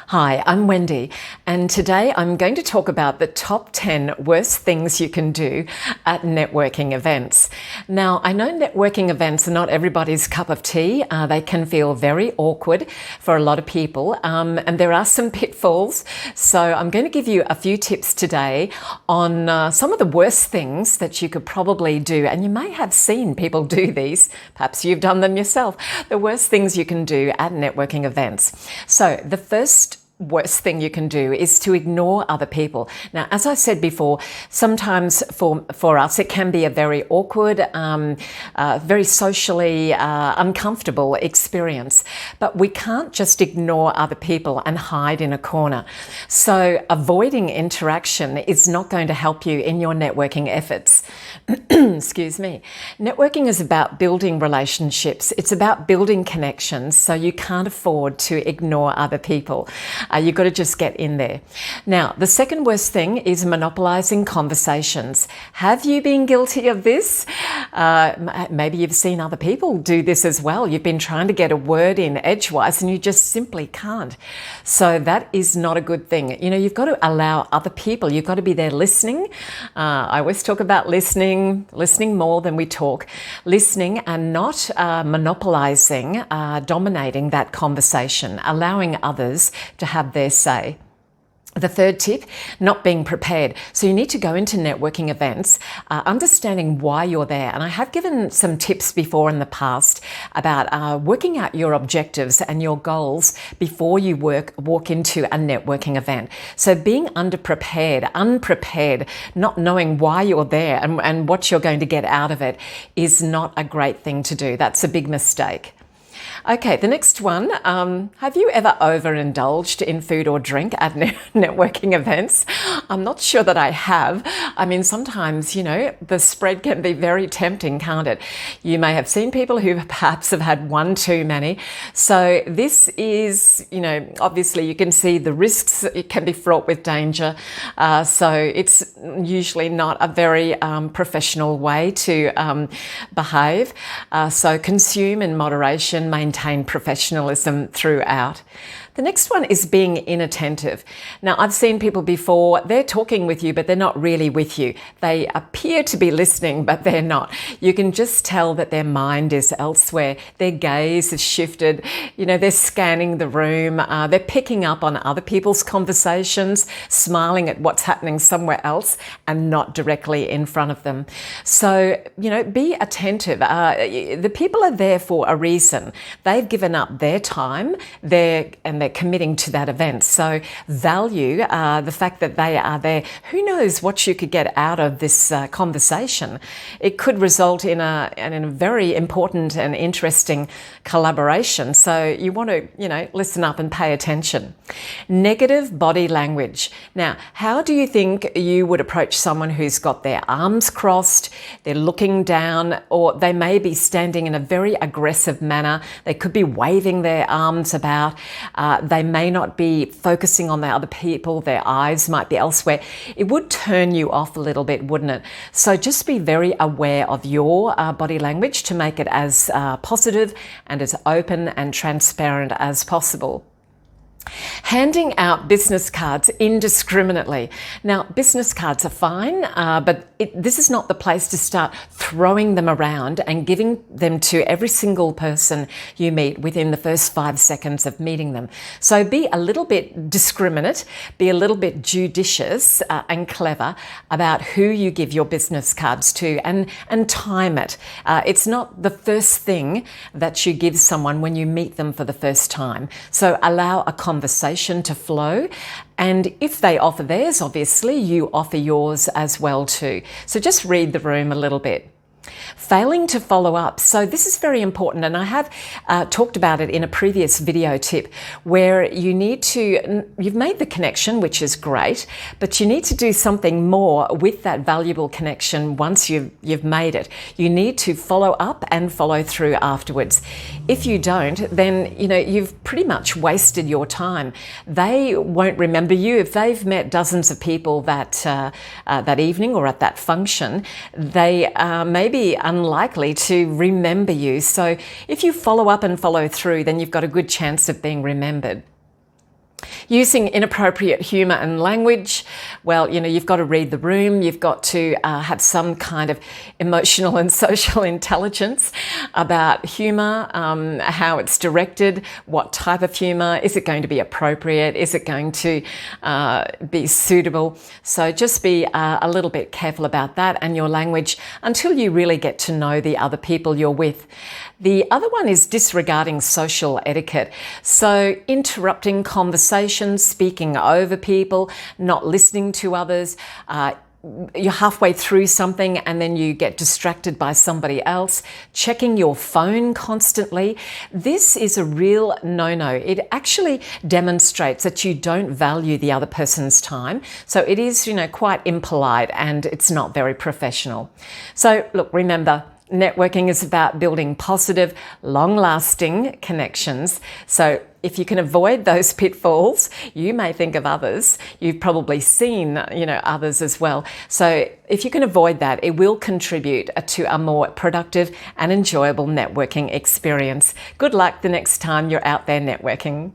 Hi, I'm Wendy, and today I'm going to talk about the top 10 worst things you can do at networking events. Now, I know networking events are not everybody's cup of tea. They can feel very awkward for a lot of people, and there are some pitfalls. So I'm going to give you a few tips today on some of the worst things that you could probably do, and you may have seen people do these. Perhaps you've done them yourself. The worst things you can do at networking events. So the first worst thing you can do is to ignore other people. Now, as I said before, sometimes for us, it can be a very awkward, very socially uncomfortable experience, but we can't just ignore other people and hide in a corner. So avoiding interaction is not going to help you in your networking efforts. Excuse me. Networking is about building relationships. It's about building connections, so you can't afford to ignore other people. You've got to just get in there. Now, the second worst thing is monopolizing conversations. Have you been guilty of this? Maybe you've seen other people do this as well. You've been trying to get a word in edgewise and you just simply can't. So that is not a good thing. You know, you've got to allow other people, you've got to be there listening. I always talk about listening more than we talk. Listening and not monopolizing, dominating that conversation, allowing others to have their say. The third tip, not being prepared. So you need to go into networking events, understanding why you're there. And I have given some tips before in the past about working out your objectives and your goals before you walk into a networking event. So being unprepared, not knowing why you're there and what you're going to get out of it is not a great thing to do. That's a big mistake. Okay, the next one, have you ever overindulged in food or drink at networking events? I'm not sure that I have. I mean, sometimes, you know, the spread can be very tempting, can't it? You may have seen people who perhaps have had one too many. So this is, you know, obviously you can see the risks. It can be fraught with danger. So it's usually not a very professional way to behave. So consume in moderation, maintain professionalism throughout. The next one is being inattentive. Now, I've seen people before, they're talking with you, but they're not really with you. They appear to be listening, but they're not. You can just tell that their mind is elsewhere. Their gaze is shifted. You know, they're scanning the room. They're picking up on other people's conversations, smiling at what's happening somewhere else and not directly in front of them. So, you know, be attentive. The people are there for a reason. They've given up their time, they're committing to that event. So value the fact that they are there. Who knows what you could get out of this conversation? It could result in a very important and interesting collaboration. So you want to, you know, listen up and pay attention. Negative body language. Now, how do you think you would approach someone who's got their arms crossed, they're looking down, or they may be standing in a very aggressive manner? They could be waving their arms about. They may not be focusing on the other people. Their eyes might be elsewhere. It would turn you off a little bit, wouldn't it? So just be very aware of your body language to make it as positive and as open and transparent as possible. Handing out business cards indiscriminately. Now, business cards are fine, but this is not the place to start throwing them around and giving them to every single person you meet within the first 5 seconds of meeting them. So be a little bit discriminate, be a little bit judicious and clever about who you give your business cards to and time it. It's not the first thing that you give someone when you meet them for the first time. So allow a conversation to flow, and if they offer theirs, obviously you offer yours as well too. So just read the room a little bit. Failing to follow up. So this is very important, and I have talked about it in a previous video tip where you've made the connection, which is great, but you need to do something more with that valuable connection once you've made it. You need to follow up and follow through afterwards. If you don't, then you know you've pretty much wasted your time. They won't remember you. If they've met dozens of people that evening or at that function, they may be unlikely to remember you. So if you follow up and follow through, then you've got a good chance of being remembered. Using inappropriate humour and language, well, you've got to read the room, you've got to have some kind of emotional and social intelligence about humour, how it's directed, what type of humour, is it going to be appropriate, is it going to be suitable. So just be a little bit careful about that and your language until you really get to know the other people you're with. The other one is disregarding social etiquette. So interrupting conversations, speaking over people, not listening to others, you're halfway through something and then you get distracted by somebody else, checking your phone constantly. This is a real no-no. It actually demonstrates that you don't value the other person's time. So it is, quite impolite and it's not very professional. So look, remember, networking is about building positive, long-lasting connections. So if you can avoid those pitfalls, you may think of others. You've probably seen, others as well. So if you can avoid that, it will contribute to a more productive and enjoyable networking experience. Good luck the next time you're out there networking.